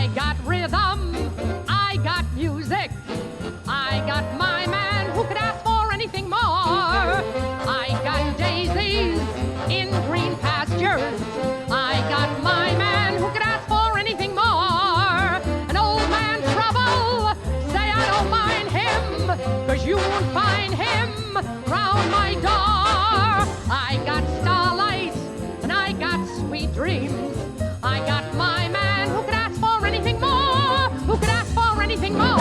I got rhythm, I got music, I got my man who could ask for anything more. I got daisies in green pastures, I got my man who could ask for anything more. An old man trouble, say I don't mind him, 'cause you won't find him round my door. I got starlight and I got sweet dreams, I got my man who could ask for anything more, who could ask for anything more.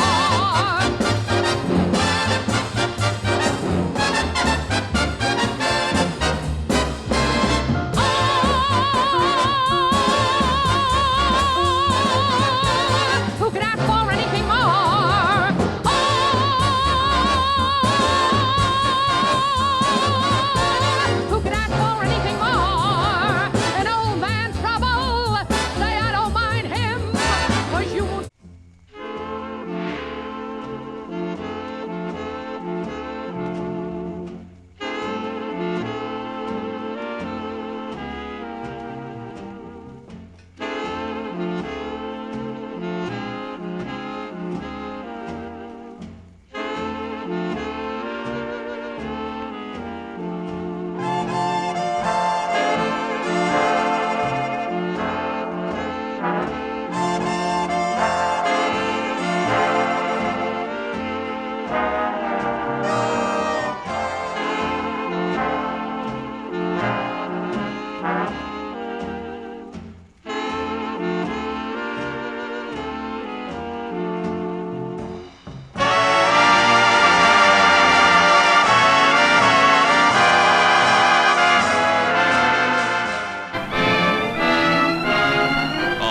Who could ask for anything more? Who could ask for anything more? An old man's trouble, say I don't mind him, 'cause you won't.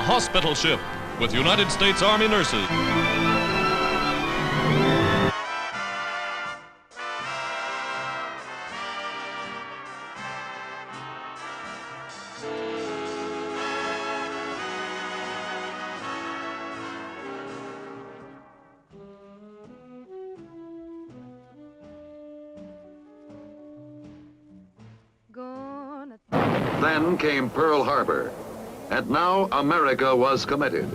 Hospital ship with United States Army nurses. Then came Pearl Harbor. And now America was committed,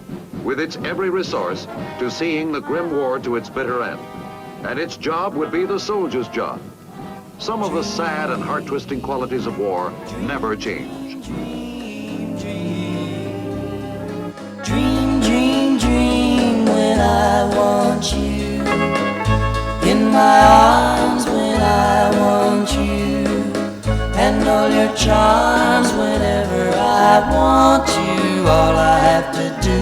with its every resource, to seeing the grim war to its bitter end. And its job would be the soldier's job. Some of the sad and heart-twisting qualities of war never change. Dream, dream, dream when I want you. In my arms when I want you. And all your charms whenever I want you. All I have to do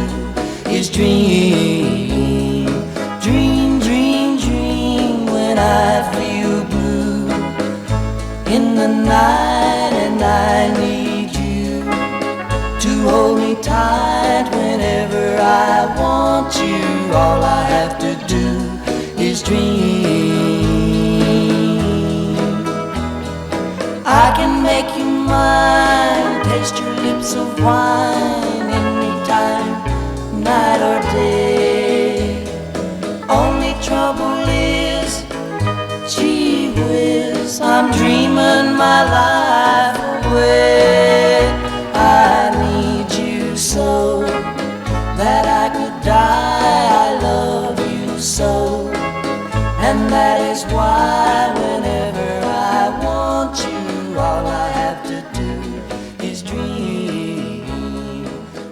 is dream. Dream, dream, dream when I feel blue in the night and I need you to hold me tight whenever I want you. All I have to do is dream. I can make you mine, taste your lips of wine anytime, night or day. Only trouble is, gee whiz, I'm dreaming my life away. I need you so that I could die. I love you so, and that is why whenever I want you, all I have to do is dream,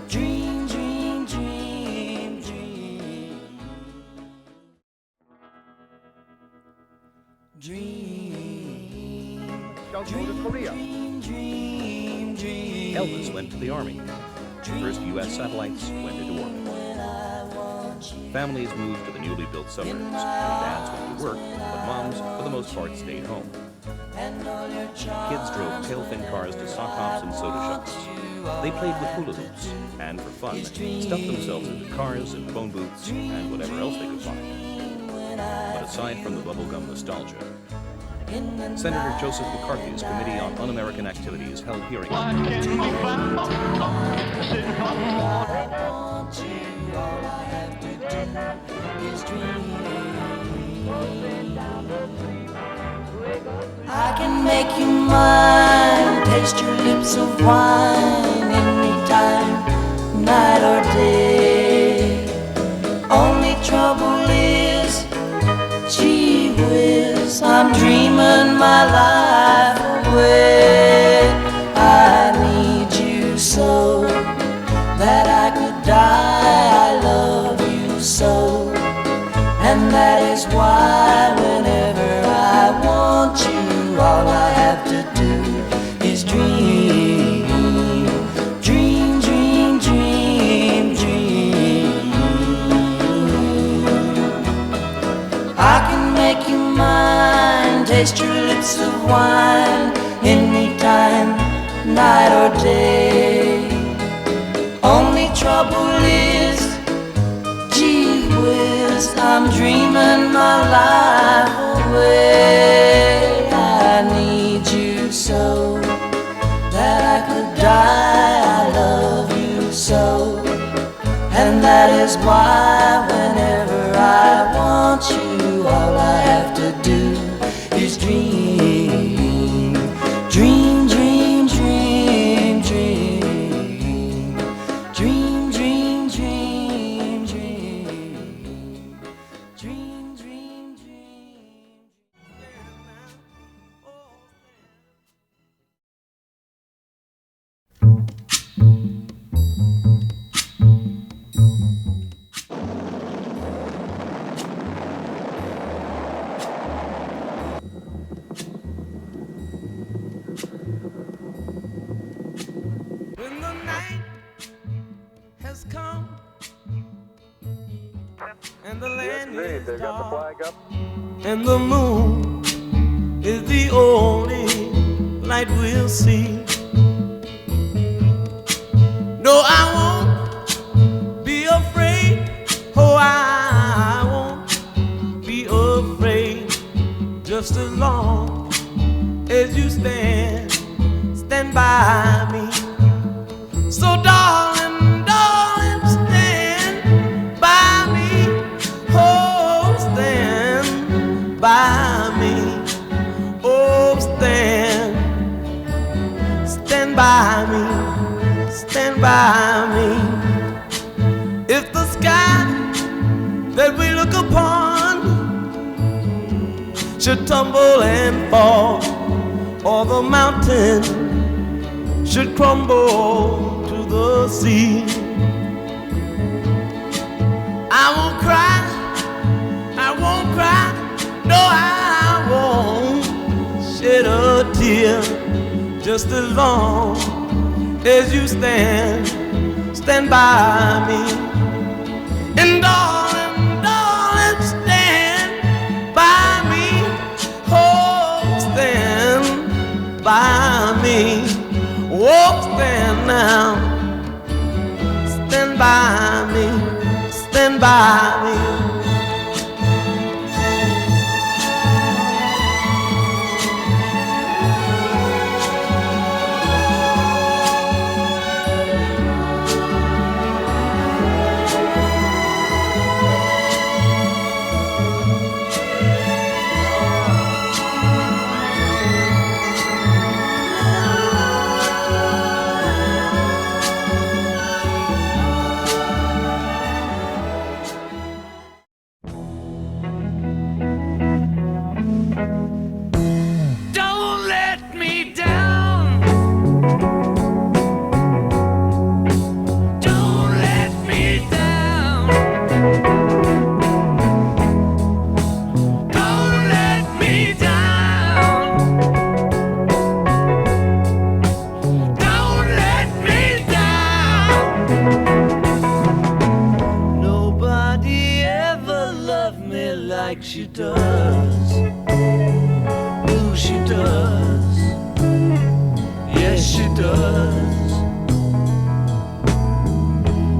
dream, dream, dream, dream, dream. Don't go to Korea. Dream, dream. Elvis went to the Army. The first U.S. satellites went into orbit. Families moved to the newly built suburbs. Dads went to work, but moms, for the most part, stayed home. Kids drove tail-fin cars to sock hops and soda shops. They played with hula hoops, and for fun, stuffed themselves into cars and phone booths and whatever else they could find. But aside from the bubblegum nostalgia, Senator Joseph McCarthy's Committee on Un-American Activities held hearings. I can make you mine, taste your lips of wine anytime, night or day. my life away. I need you so that I could die. I love you so, and that is why whenever I want you, all I have to do is dream, dream, dream, dream, dream. I can make you mine, taste your lips of wine, anytime, night or day. Only trouble is, gee whiz, I'm dreaming my life away. I need you so that I could die. I love you so, and that is why whenever I want you, all I have to do is dream, dream, dream, dream, dream, dream, dream, dream, dream, dream, dream, dream. When the night has come and the land is dark and the moon is the only light we'll see. No, I won't be afraid. Oh, I won't be afraid. Just as long as you stand by me. So darling, darling, stand by me. Oh, stand by me. Oh, stand by me. Stand by me. If the sky that we look upon should tumble and fall, or the mountain should crumble to the sea, I won't cry, I won't cry, no, I won't shed a tear, just as long as you stand by me. And darling, darling, stand by me. Oh, stand by me. Oh, stand now. Stand by me. Stand by me. Like she does, oh she does, yes she does.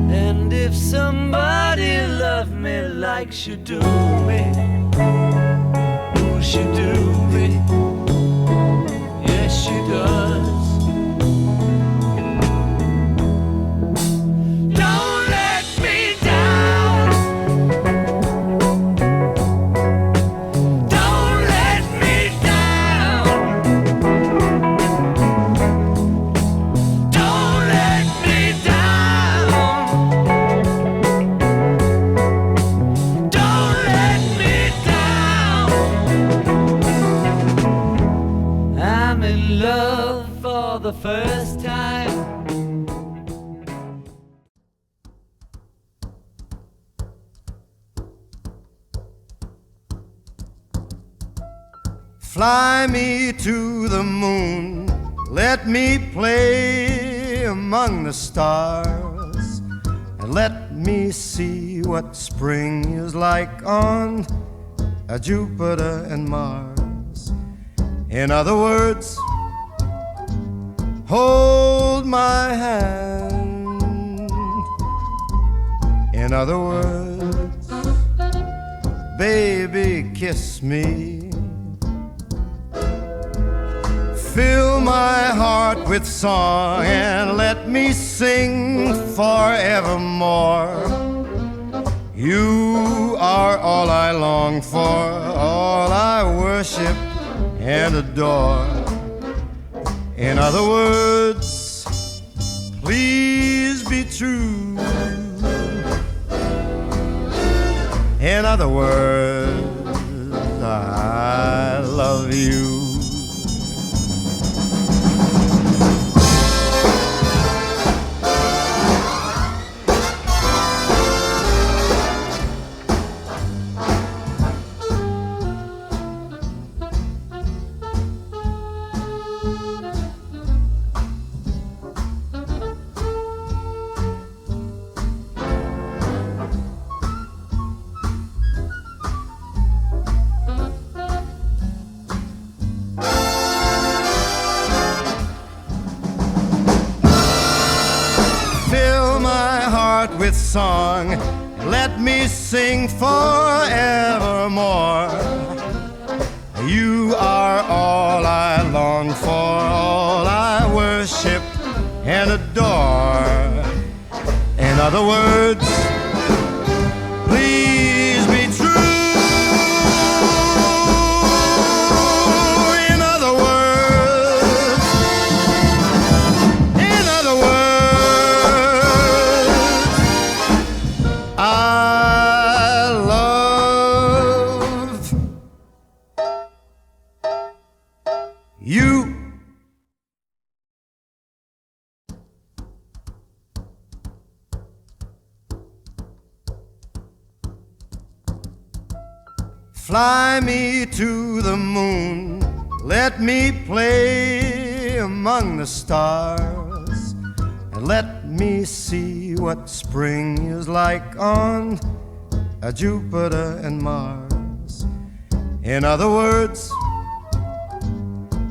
And if somebody loved me like she do me, oh she do me, yes she does. first time. Fly me to the moon, let me play among the stars, and let me see what spring is like on Jupiter and Mars. In other words, hold my hand. In other words, baby, kiss me. Fill my heart with song and let me sing forevermore. You are all I long for, all I worship and adore. In other words, please be true. In other words, I love you. With song, let me sing forevermore. You are all I long for, all I worship and adore. In other words, please be true. In other words, I love you. Fly me to the moon, let me play among the stars, and let me see what spring is like on Jupiter and Mars. In other words,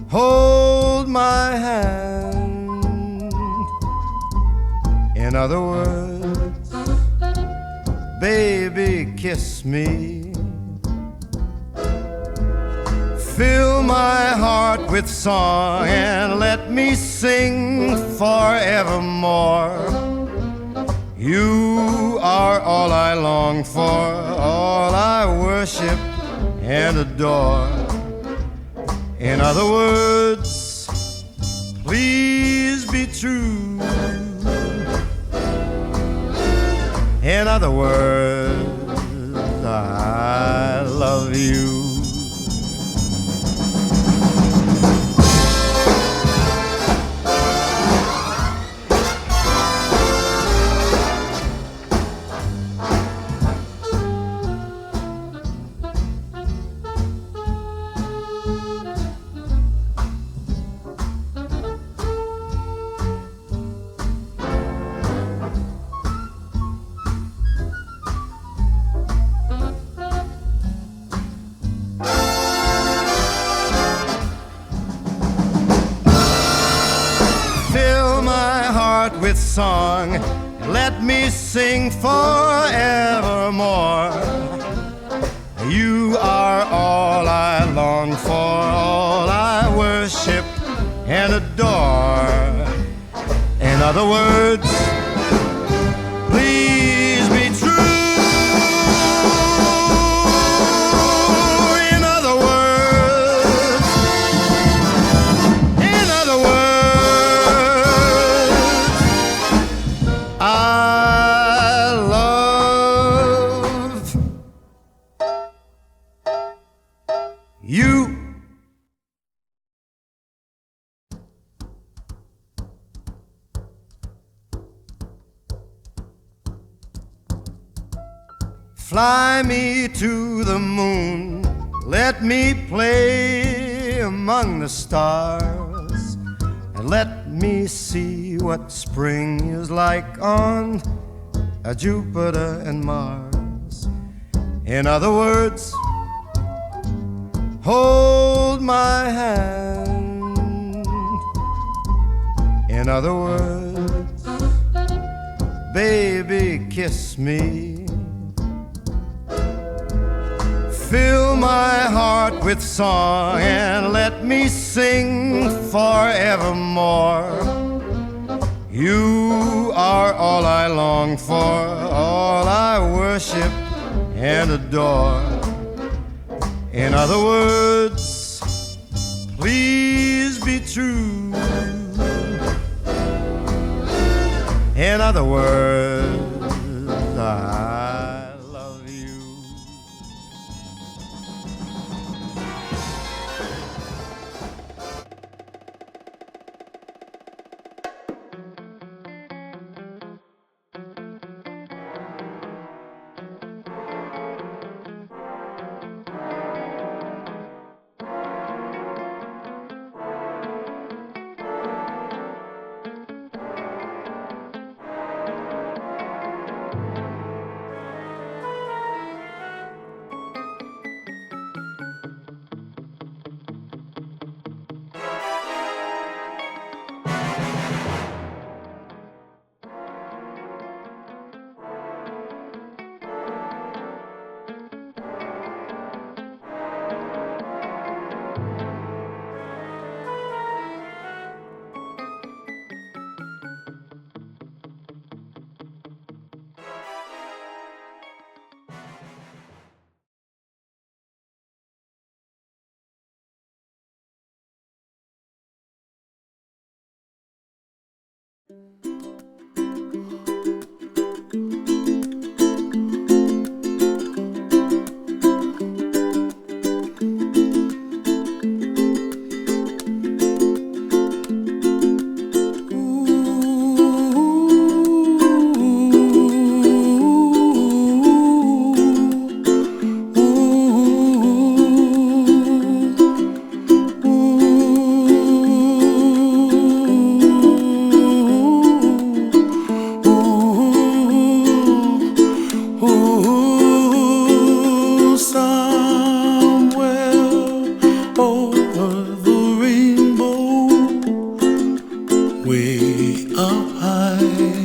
hold my hand. In other words, baby, kiss me. Fill my heart with song and let me sing forevermore. You are all I long for, all I worship and adore. In other words, please be true. In other words, I love you. With song, let me sing forevermore. You are all I long for, all I worship and adore. In other words, please be true. In other words, I love you. Fly me to the moon, let me play among the stars, and let me see what spring is like on Jupiter and Mars. In other words, hold my hand. In other words, baby, kiss me. Fill my heart with song and let me sing forevermore. You are all I long for, all I worship and adore. In other words, please be true. In other words, I love you. Way up high.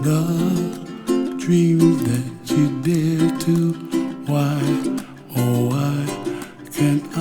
the dreams that you dare to. Why, oh why can't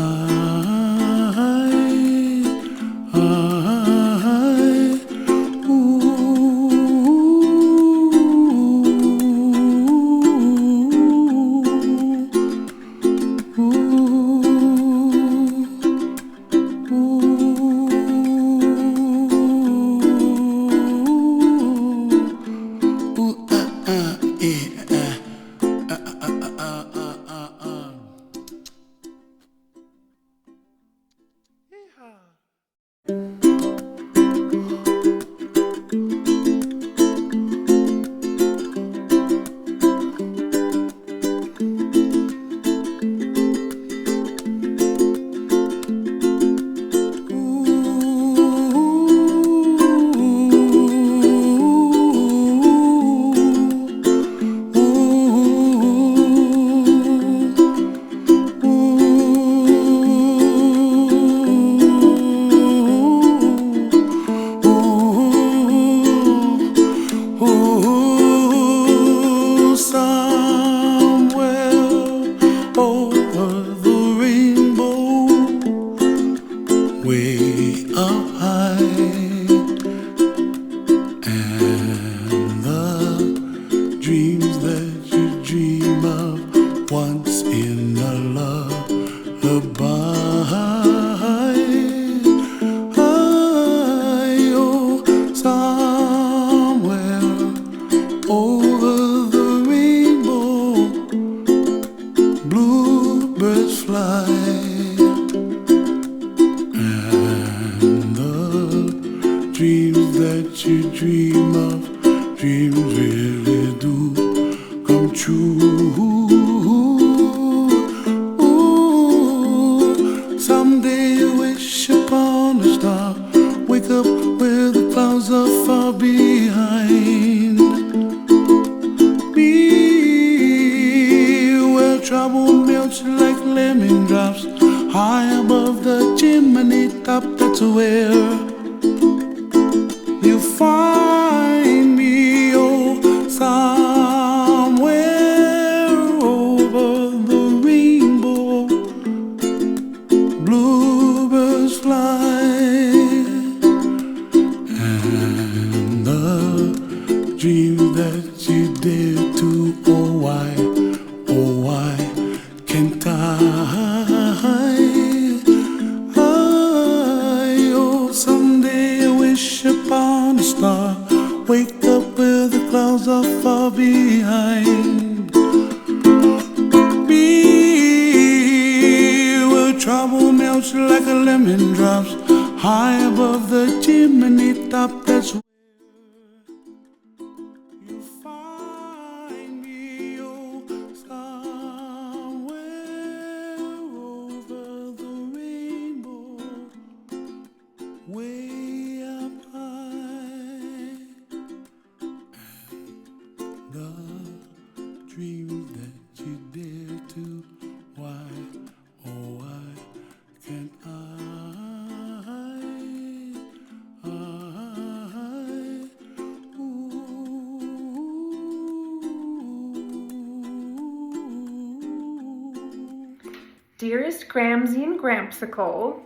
Dearest Gramsy and Grampsicle,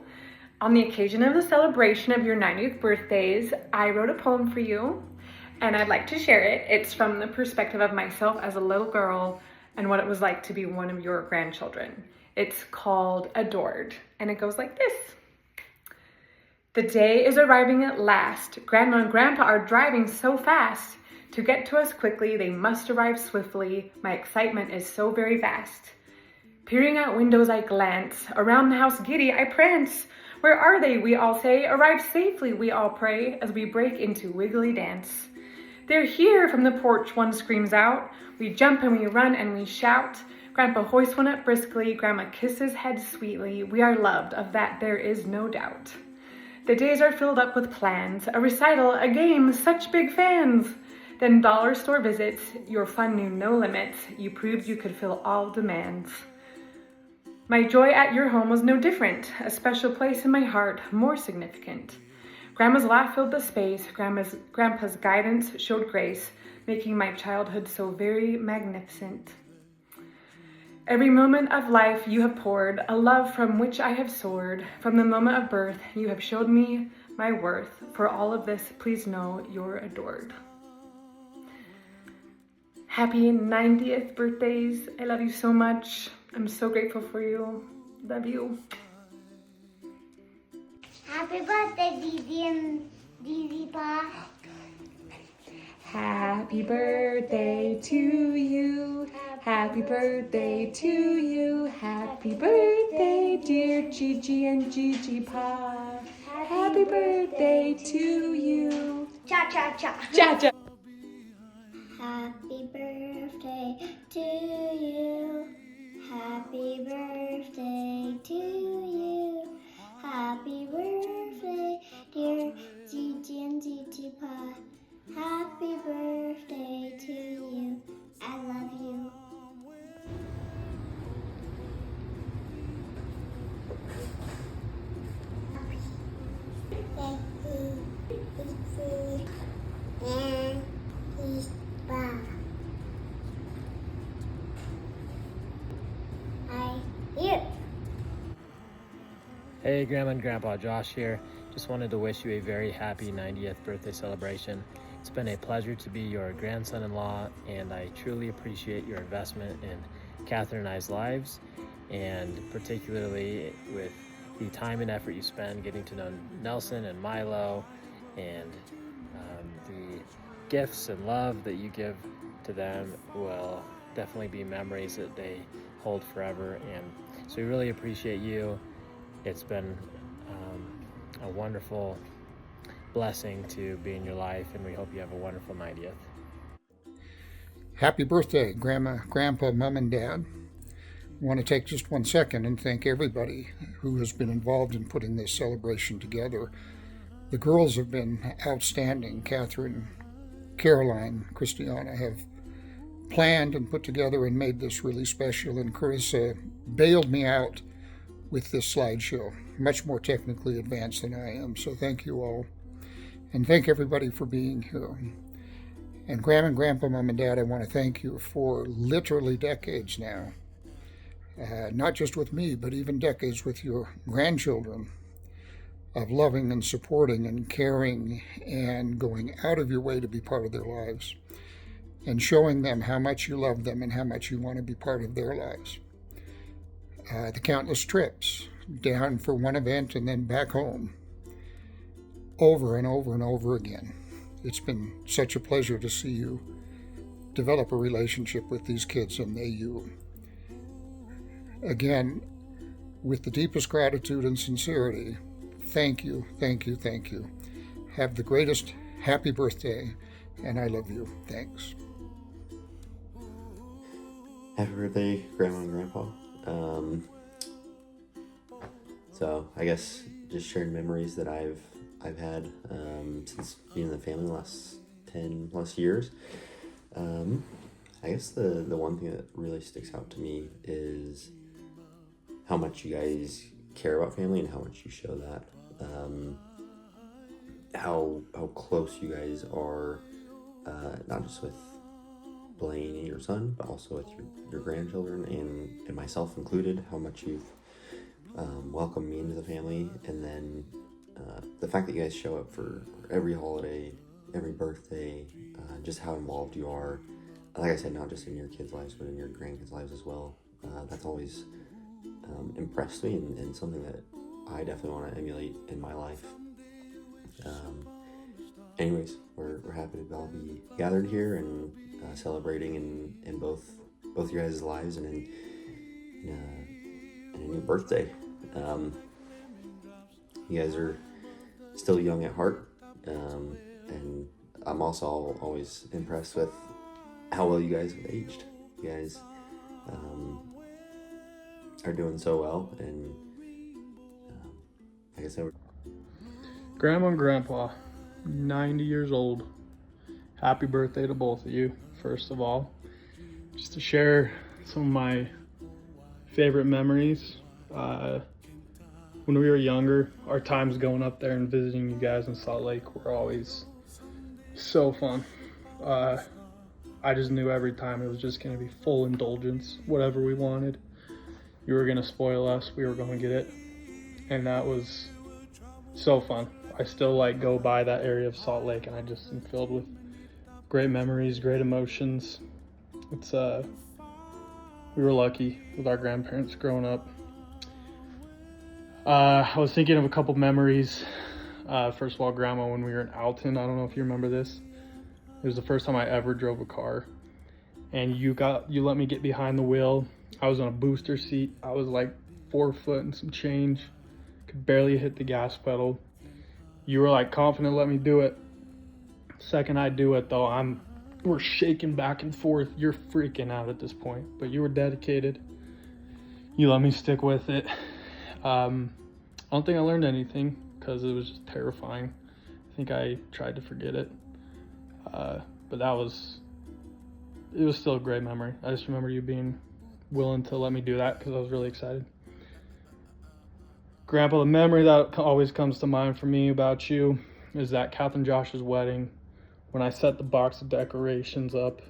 on the occasion of the celebration of your 90th birthdays, I wrote a poem for you, and I'd like to share it. It's from the perspective of myself as a little girl and what it was like to be one of your grandchildren. It's called Adored, and it goes like this. The day is arriving at last. Grandma and Grandpa are driving so fast. To get to us quickly, they must arrive swiftly. My excitement is so very vast. Peering out windows I glance, around the house giddy I prance. Where are they, we all say, arrive safely, we all pray, as we break into wiggly dance. They're here, from the porch one screams out. We jump and we run and we shout. Grandpa hoists one up briskly, Grandma kisses head sweetly. We are loved, of that there is no doubt. The days are filled up with plans, a recital, a game, such big fans. Then dollar store visits, your fun knew no limits. You proved you could fill all demands. My joy at your home was no different, a special place in my heart, more significant. Grandma's laugh filled the space. Grandpa's guidance showed grace, making my childhood so very magnificent. Every moment of life you have poured, a love from which I have soared. From the moment of birth, you have showed me my worth. For all of this, please know you're adored. Happy 90th birthdays. I love you so much. I'm so grateful for you. Love you. Happy birthday, Didi and Didi Pa. Happy birthday to you. Happy birthday to you. Happy birthday, dear Gigi and Gigi Pa. Happy birthday to you. Cha cha cha. Cha cha. Happy birthday to you. Happy birthday to you. Happy birthday, dear Gigi and Gigi Pa. Happy birthday to you. I love you. Hey Grandma and Grandpa, Josh here. Just wanted to wish you a very happy 90th birthday celebration. It's been a pleasure to be your grandson-in-law, and I truly appreciate your investment in Catherine and I's lives, and particularly with the time and effort you spend getting to know Nelson and Milo, and the gifts and love that you give to them will definitely be memories that they hold forever. And so we really appreciate you. It's been a wonderful blessing to be in your life, and we hope you have a wonderful 90th. Happy birthday, Grandma, Grandpa, Mom, and Dad. I want to take just 1 second and thank everybody who has been involved in putting this celebration together. The girls have been outstanding. Catherine, Caroline, Christiana have planned and put together and made this really special, and Carissa bailed me out with this slideshow, much more technically advanced than I am. So thank you all, and thank everybody for being here. And Grandma and Grandpa, Mom and Dad, I want to thank you for literally decades now, not just with me, but even decades with your grandchildren, of loving and supporting and caring and going out of your way to be part of their lives and showing them how much you love them and how much you want to be part of their lives. The countless trips down for one event and then back home, over and over and over again. It's been such a pleasure to see you develop a relationship with these kids and they you. Again, with the deepest gratitude and sincerity, thank you, thank you, thank you. Have the greatest happy birthday, and I love you. Thanks. Happy birthday, Grandma and Grandpa. So I guess just sharing memories that I've had since being in the family the last 10 plus years. I guess the one thing that really sticks out to me is how much you guys care about family and how much you show that. How close you guys are, not just with Blaine and your son, but also with your grandchildren and myself included, how much you've welcomed me into the family, and then the fact that you guys show up for every holiday, every birthday, just how involved you are, like I said, not just in your kids' lives, but in your grandkids' lives as well. That's always impressed me and something that I definitely want to emulate in my life. Anyways, we're happy to all be gathered here and celebrating in both your guys' lives and in a new birthday. You guys are still young at heart, and I'm also always impressed with how well you guys have aged. You guys are doing so well, and like I said, Grandma and Grandpa, 90 years old. Happy birthday to both of you, first of all. Just to share some of my favorite memories. when we were younger, our times going up there and visiting you guys in Salt Lake were always so fun. I just knew every time it was just going to be full indulgence, whatever we wanted. You were going to spoil us, we were going to get it. And that was so fun. I still like go by that area of Salt Lake and I just am filled with great memories, great emotions. It's we were lucky with our grandparents growing up. I was thinking of a couple memories. First of all, Grandma, when we were in Alton, I don't know if you remember this. It was the first time I ever drove a car, and you let me get behind the wheel. I was on a booster seat. I was like 4 foot and some change, could barely hit the gas pedal. You were like confident, let me do it. Second I do it though, we're shaking back and forth. You're freaking out at this point, but you were dedicated. You let me stick with it. I don't think I learned anything because it was just terrifying. I think I tried to forget it. But it was still a great memory. I just remember you being willing to let me do that because I was really excited. Grandpa, the memory that always comes to mind for me about you is that Kath and Josh's wedding, when I set the box of decorations up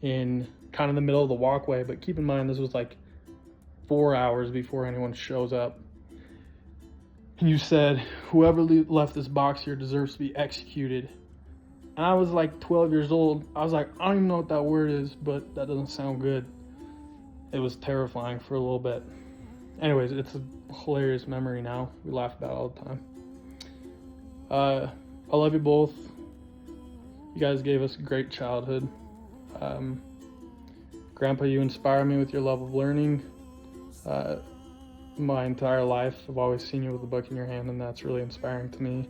in kind of the middle of the walkway. But keep in mind, this was like 4 hours before anyone shows up. And you said, whoever left this box here deserves to be executed. And I was like 12 years old. I was like, I don't even know what that word is, but that doesn't sound good. It was terrifying for a little bit. Anyways, it's a hilarious memory now. We laugh about it all the time. I love you both. You guys gave us a great childhood. Grandpa, you inspire me with your love of learning. My entire life, I've always seen you with a book in your hand, and that's really inspiring to me.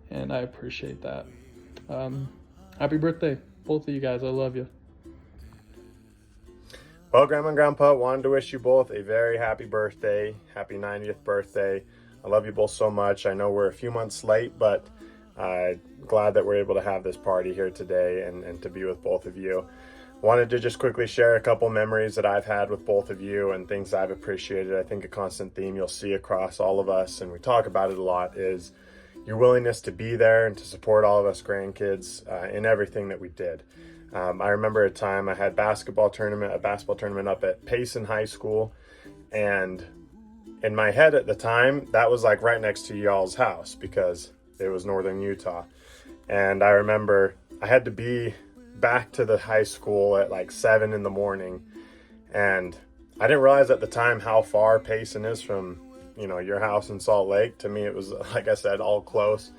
And I appreciate that. Happy birthday, both of you guys. I love you. Well, Grandma and Grandpa, wanted to wish you both a very happy birthday. Happy 90th birthday. I love you both so much. I know we're a few months late, but glad that we're able to have this party here today and to be with both of you. Wanted to just quickly share a couple memories that I've had with both of you and things I've appreciated. I think a constant theme you'll see across all of us, and we talk about it a lot, is your willingness to be there and to support all of us grandkids in everything that we did. I remember a time I had a basketball tournament up at Payson High School, and in my head at the time, that was like right next to y'all's house because it was northern Utah. And I remember I had to be back to the high school at like 7 in the morning, and I didn't realize at the time how far Payson is from, your house in Salt Lake. To me, it was, like I said, all close.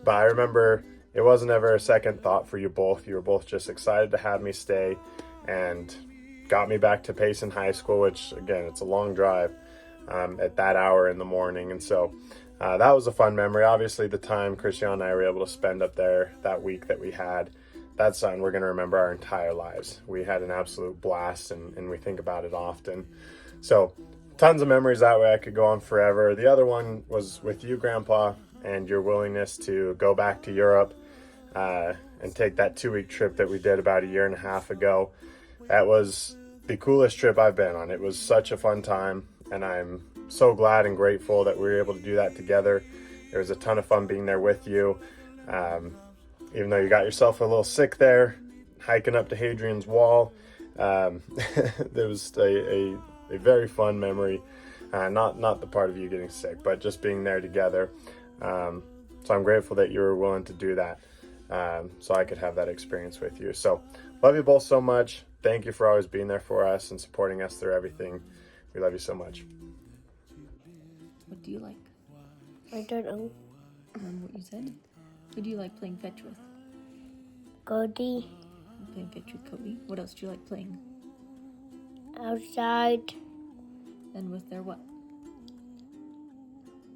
But I remember it wasn't ever a second thought for you both. You were both just excited to have me stay and got me back to Payson High School, which again, it's a long drive at that hour in the morning. And so that was a fun memory. Obviously the time Christian and I were able to spend up there that week that we had, that's something we're going to remember our entire lives. We had an absolute blast, and we think about it often. So tons of memories that way. I could go on forever. The other one was with you, Grandpa, and your willingness to go back to Europe and take that 2-week trip that we did about 1.5 years ago. That was the coolest trip I've been on. It was such a fun time, and I'm so glad and grateful that we were able to do that together. It was a ton of fun being there with you. Even though you got yourself a little sick there, hiking up to Hadrian's Wall, there was a very fun memory. Not the part of you getting sick, but just being there together. So I'm grateful that you were willing to do that, so I could have that experience with you. So love you both so much. Thank you for always being there for us and supporting us through everything. We love you so much. What do you like? I don't know. What you said? Who do you like playing fetch with? Cody. Playing fetch with Cody. What else do you like playing? Outside. And with their what?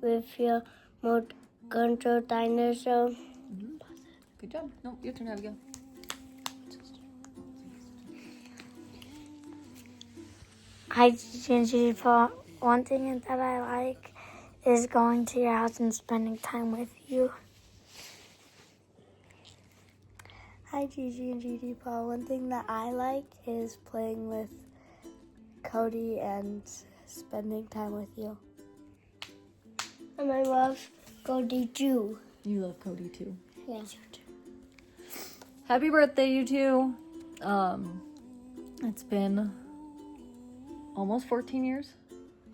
With your remote control dinosaur. Mm-hmm. Good job. No, your turn. Have a go. Hi, Ginger. One thing that I like is going to your house and spending time with you. Hi, Gigi and Gigi Paul. One thing that I like is playing with Cody and spending time with you. And I love Cody too. You love Cody too. Yes. Happy birthday, you two. It's been almost 14 years.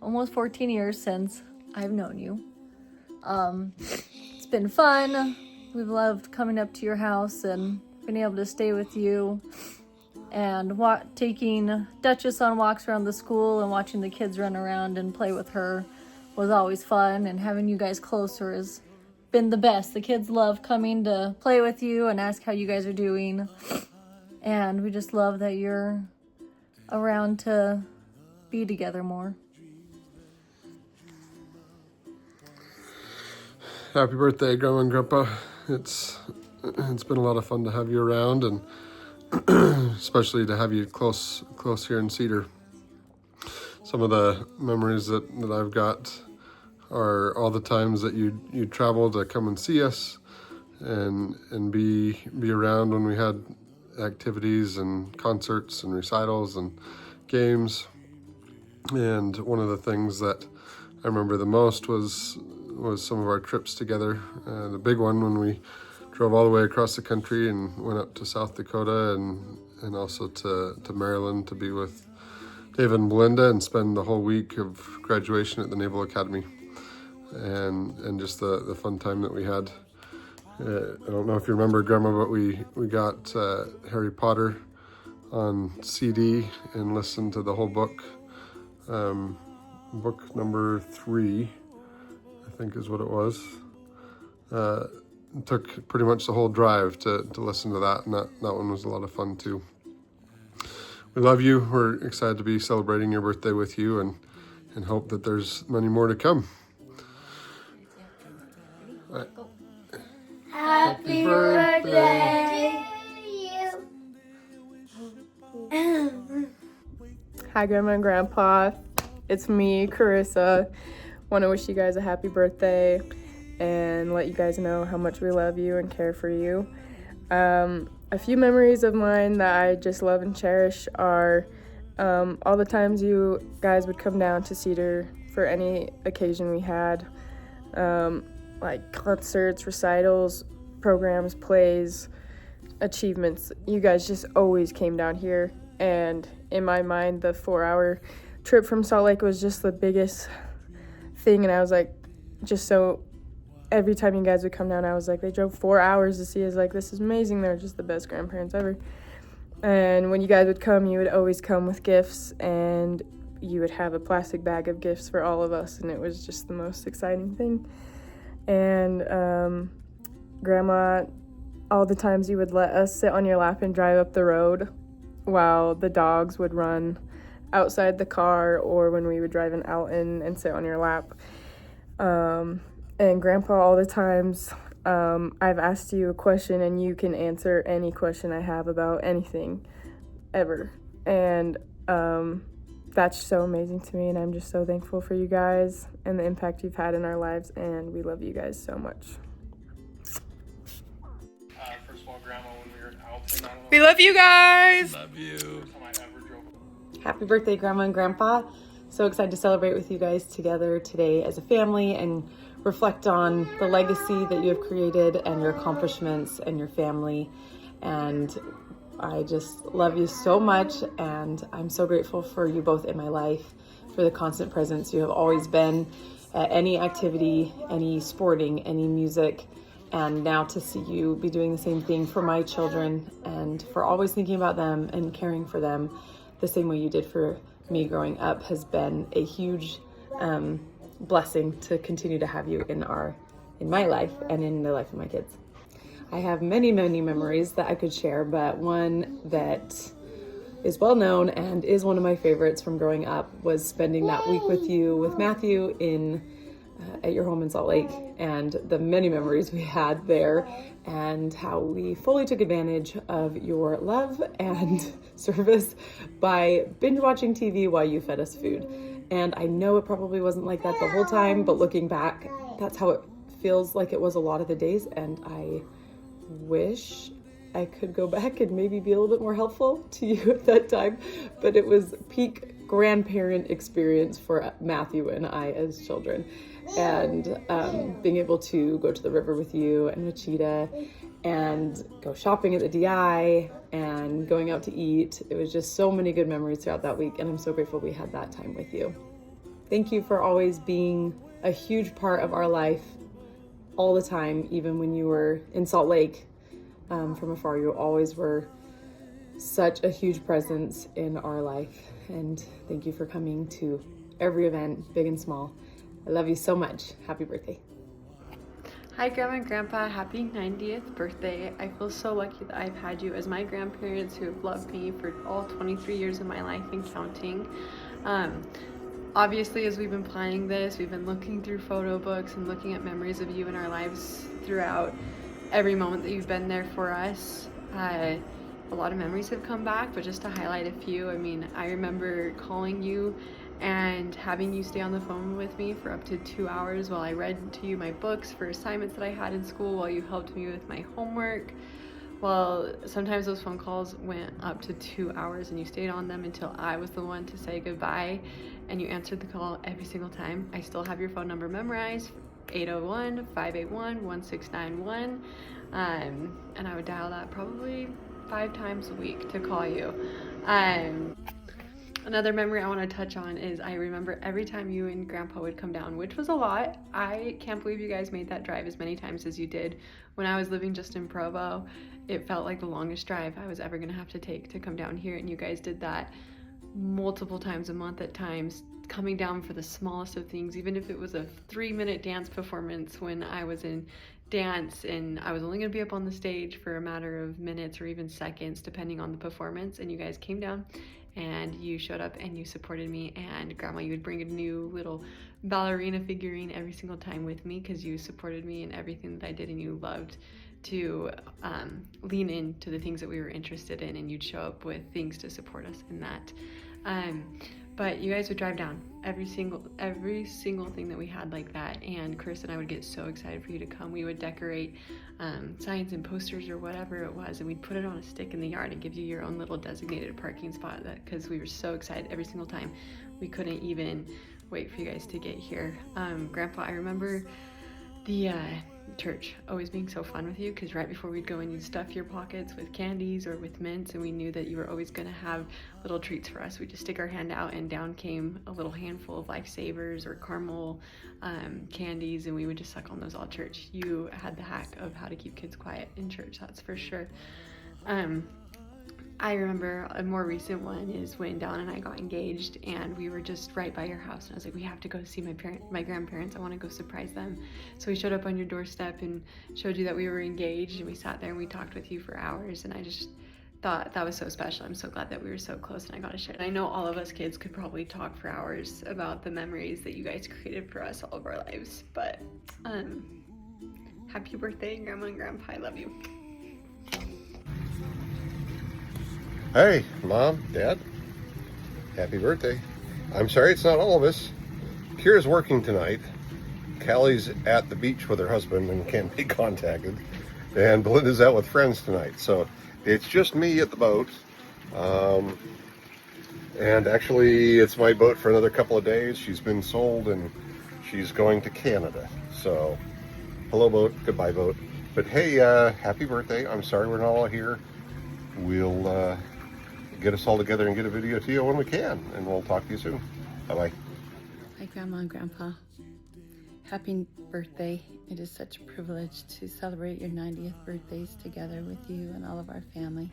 Almost 14 years since I've known you. It's been fun. We've loved coming up to your house and being able to stay with you. And taking Duchess on walks around the school and watching the kids run around and play with her was always fun. And having you guys closer has been the best. The kids love coming to play with you and ask how you guys are doing. And we just love that you're around to be together more. Happy birthday, Grandma and Grandpa. It's been a lot of fun to have you around, and especially to have you close here in Cedar. Some of the memories that I've got are all the times that you travel to come and see us and be around when we had activities and concerts and recitals and games. And one of the things that I remember the most was some of our trips together. The big one when we drove all the way across the country and went up to South Dakota and also to Maryland to be with David and Belinda and spend the whole week of graduation at the Naval Academy, and just the fun time that we had. I don't know if you remember, Grandma, but we got Harry Potter on CD and listened to the whole book. Book number 3, I think is what it was. It took pretty much the whole drive to listen to that, and that one was a lot of fun too. We love you. We're excited to be celebrating your birthday with you and hope that there's many more to come. All right. Happy birthday to you. Hi, Grandma and Grandpa. It's me, Carissa. Want to wish you guys a happy birthday and let you guys know how much we love you and care for you. A few memories of mine that I just love and cherish are all the times you guys would come down to Cedar for any occasion we had, like concerts, recitals, programs, plays, achievements. You guys just always came down here, and in my mind, the 4-hour trip from Salt Lake was just the biggest thing, and I was like, just so every time you guys would come down, I was like, they drove 4 hours to see us. Like, this is amazing. They're just the best grandparents ever. And when you guys would come, you would always come with gifts, and you would have a plastic bag of gifts for all of us, and it was just the most exciting thing. And Grandma, all the times you would let us sit on your lap and drive up the road while the dogs would run outside the car, or when we would drive in Alton and sit on your lap. And Grandpa, all the times I've asked you a question and you can answer any question I have about anything ever. And that's so amazing to me, and I'm just so thankful for you guys and the impact you've had in our lives, and we love you guys so much. First of all, Grandma, when we were in Alton, We love you guys. Love you. Happy birthday, Grandma and Grandpa. So excited to celebrate with you guys together today as a family and reflect on the legacy that you have created and your accomplishments and your family. And I just love you so much, and I'm so grateful for you both in my life, for the constant presence you have always been at any activity, any sporting, any music, and now to see you be doing the same thing for my children, and for always thinking about them and caring for them the same way you did for me growing up has been a huge blessing to continue to have you in my life and in the life of my kids. I have many, many memories that I could share, but one that is well known and is one of my favorites from growing up was spending that week with you, with Matthew, at your home in Salt Lake, and the many memories we had there, and how we fully took advantage of your love and service by binge watching TV while you fed us food. And I know it probably wasn't like that the whole time, but looking back, that's how it feels like it was a lot of the days, and I wish I could go back and maybe be a little bit more helpful to you at that time, but it was peak grandparent experience for Matthew and I as children. And being able to go to the river with you and with Cheetah and go shopping at the DI and going out to eat. It was just so many good memories throughout that week, and I'm so grateful we had that time with you. Thank you for always being a huge part of our life all the time, even when you were in Salt Lake from afar. You always were such a huge presence in our life, and thank you for coming to every event, big and small. I love you so much. Happy birthday. Hi Grandma and Grandpa, happy 90th birthday. I feel so lucky that I've had you as my grandparents who have loved me for all 23 years of my life and counting. Obviously, as we've been planning this, we've been looking through photo books and looking at memories of you in our lives throughout every moment that you've been there for us. A lot of memories have come back, but just to highlight a few, I mean, I remember calling you and having you stay on the phone with me for up to 2 hours while I read to you my books for assignments that I had in school, while you helped me with my homework. Well, sometimes those phone calls went up to 2 hours and you stayed on them until I was the one to say goodbye, and you answered the call every single time. I still have your phone number memorized, 801-581-1691, and I would dial that probably 5 times a week to call you. Another memory I want to touch on is I remember every time you and Grandpa would come down, which was a lot. I can't believe you guys made that drive as many times as you did. When I was living just in Provo, it felt like the longest drive I was ever going to have to take to come down here, and you guys did that multiple times a month at times, coming down for the smallest of things, even if it was a 3-minute dance performance when I was in dance and I was only going to be up on the stage for a matter of minutes or even seconds depending on the performance, and you guys came down and you showed up and you supported me. And Grandma, you would bring a new little ballerina figurine every single time with me because you supported me in everything that I did, and you loved to lean into the things that we were interested in, and you'd show up with things to support us in that. But you guys would drive down every single thing that we had like that, and Chris and I would get so excited for you to come. We would decorate signs and posters or whatever it was, and we'd put it on a stick in the yard and give you your own little designated parking spot, because we were so excited every single time. We couldn't even wait for you guys to get here. Grandpa, I remember the church always being so fun with you, because right before we'd go in, you'd stuff your pockets with candies or with mints, and we knew that you were always going to have little treats for us. We'd just stick our hand out and down came a little handful of Lifesavers or caramel candies, and we would just suck on those all church. You had the hack of how to keep kids quiet in church, that's for sure. I remember a more recent one is when Dawn and I got engaged, and we were just right by your house, and I was like, we have to go see my grandparents. I want to go surprise them. So we showed up on your doorstep and showed you that we were engaged, and we sat there and we talked with you for hours, and I just thought that was so special. I'm so glad that we were so close and I got to share it. I know all of us kids could probably talk for hours about the memories that you guys created for us all of our lives, but happy birthday, Grandma and Grandpa. I love you. Hey, Mom, Dad, happy birthday. I'm sorry it's not all of us. Kira's working tonight. Callie's at the beach with her husband and can't be contacted. And Belinda's out with friends tonight. So it's just me at the boat. And actually, it's my boat for another couple of days. She's been sold and she's going to Canada. So hello, boat. Goodbye, boat. But hey, happy birthday. I'm sorry we're not all here. We'll get us all together and get a video to you when we can, and we'll talk to you soon. Bye-bye. Hi, Grandma and Grandpa. Happy birthday. It is such a privilege to celebrate your 90th birthdays together with you and all of our family,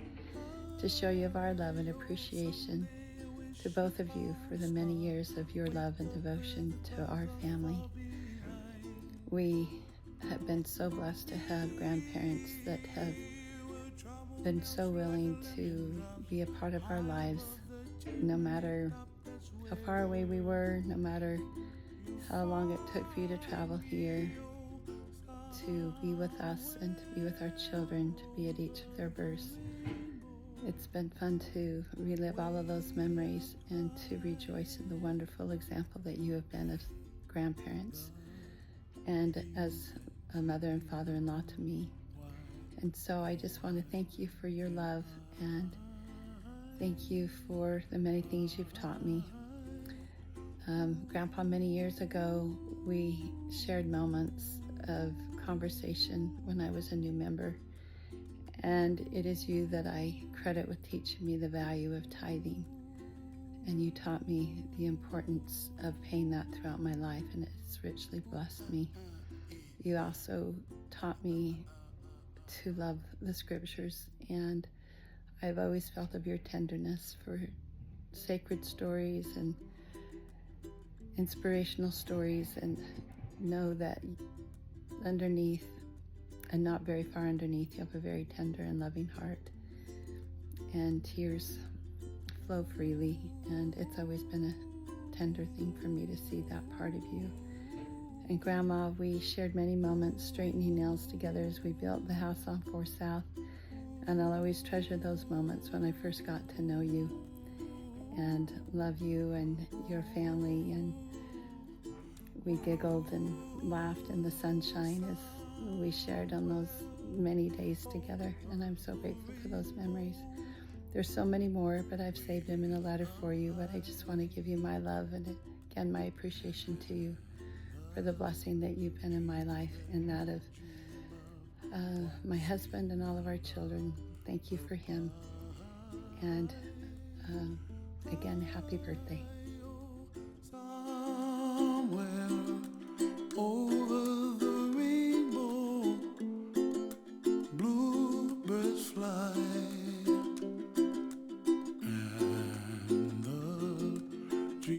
to show you of our love and appreciation to both of you for the many years of your love and devotion to our family. We have been so blessed to have grandparents that have been so willing to be a part of our lives, no matter how far away we were, no matter how long it took for you to travel here, to be with us and to be with our children, to be at each of their births. It's been fun to relive all of those memories and to rejoice in the wonderful example that you have been as grandparents and as a mother and father-in-law to me. And so I just want to thank you for your love, and thank you for the many things you've taught me. Grandpa, many years ago, we shared moments of conversation when I was a new member. And it is you that I credit with teaching me the value of tithing. And you taught me the importance of paying that throughout my life, and it's richly blessed me. You also taught me to love the scriptures, and I've always felt of your tenderness for sacred stories and inspirational stories, and know that underneath, and not very far underneath, you have a very tender and loving heart, and tears flow freely, and it's always been a tender thing for me to see that part of you. And Grandma, we shared many moments straightening nails together as we built the house on 4 South, and I'll always treasure those moments when I first got to know you and love you and your family, and we giggled and laughed in the sunshine as we shared on those many days together, and I'm so grateful for those memories. There's so many more, but I've saved them in a letter for you, but I just want to give you my love and again my appreciation to you for the blessing that you've been in my life and that of my husband and all of our children. Thank you for him, and again, happy birthday.